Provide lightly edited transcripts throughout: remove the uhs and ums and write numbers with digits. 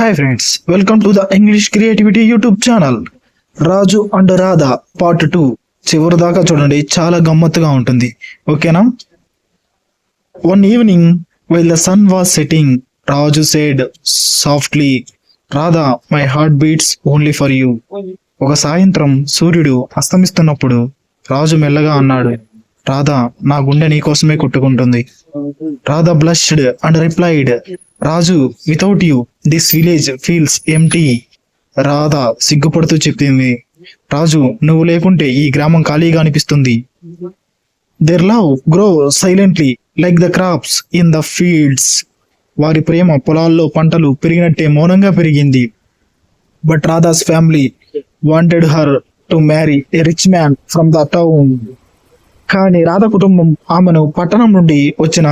Hi friends, welcome to the English creativity YouTube channel. Raju and Radha part 2 చివరి దాకా చూడండి, చాలా గమ్మత్తుగా ఉంటుంది. ఓకేనా? One evening while the sun was setting, Raju said softly, Radha my heart beats only for you. ఒక సాయంత్రం సూర్యుడు అస్తమిస్తున్నప్పుడు రాజు మెల్లగా అన్నాడు, రాధా నా గుండె నీకోసమే కొట్టుకుంటుంది. Radha blushed and replied, Raju without you this village feels empty. Radha సిగ్గుపడుతూ చెప్పింది, రాజు నువ్వు లేకుంటే ఈ గ్రామం ఖాళీగా అనిపిస్తుంది. Their love grow silently like the crops in the fields. వారి ప్రేమ పొలాల్లో పంటలు పెరిగినట్టే మౌనంగా పెరిగింది. But Radha's family wanted her to marry a rich man from the town. కానీ రాధ కుటుంబం ఆమెను పట్టణం నుండి వచ్చిన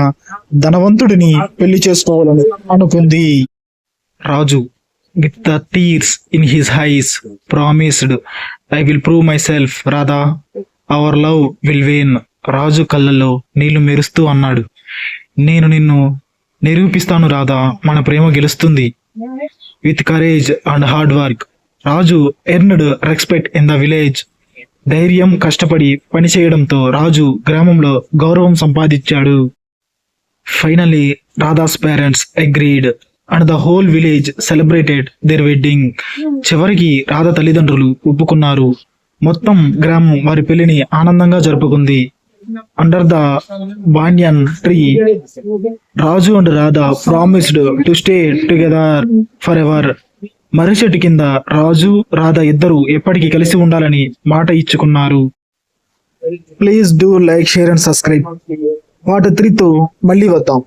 ధనవంతుడిని పెళ్లి చేసుకోవాలని అనుకుంది. Raju with the tears in his eyes promised, I will prove myself Radha, our love will win. Raju కళ్ళల్లో నీళ్లు మెరుస్తూ అన్నాడు, నేను నిన్ను నిరూపిస్తాను రాధా, మన ప్రేమ గెలుస్తుంది. With courage and hard work Raju earned respect in the village. ధైర్యం, కష్టపడి పనిచేయడంతో రాజు గ్రామంలో గౌరవం సంపాదించాడు. Finally Radha's parents agreed and the whole village celebrated their wedding. చివరికి రాధ తల్లిదండ్రులు ఒప్పుకున్నారు. మొత్తం గ్రామం వారి పెళ్లిని ఆనందంగా జరుపుకుంది. Under the banyan tree Raju and Radha promised to stay together forever. మర్రి చెట్టు కింద రాజు రాధ ఇద్దరు ఎప్పటికీ కలిసి ఉండాలని మాట ఇచ్చుకున్నారు. Please do like, share and subscribe. Part 3తో మళ్ళీ వద్దాం.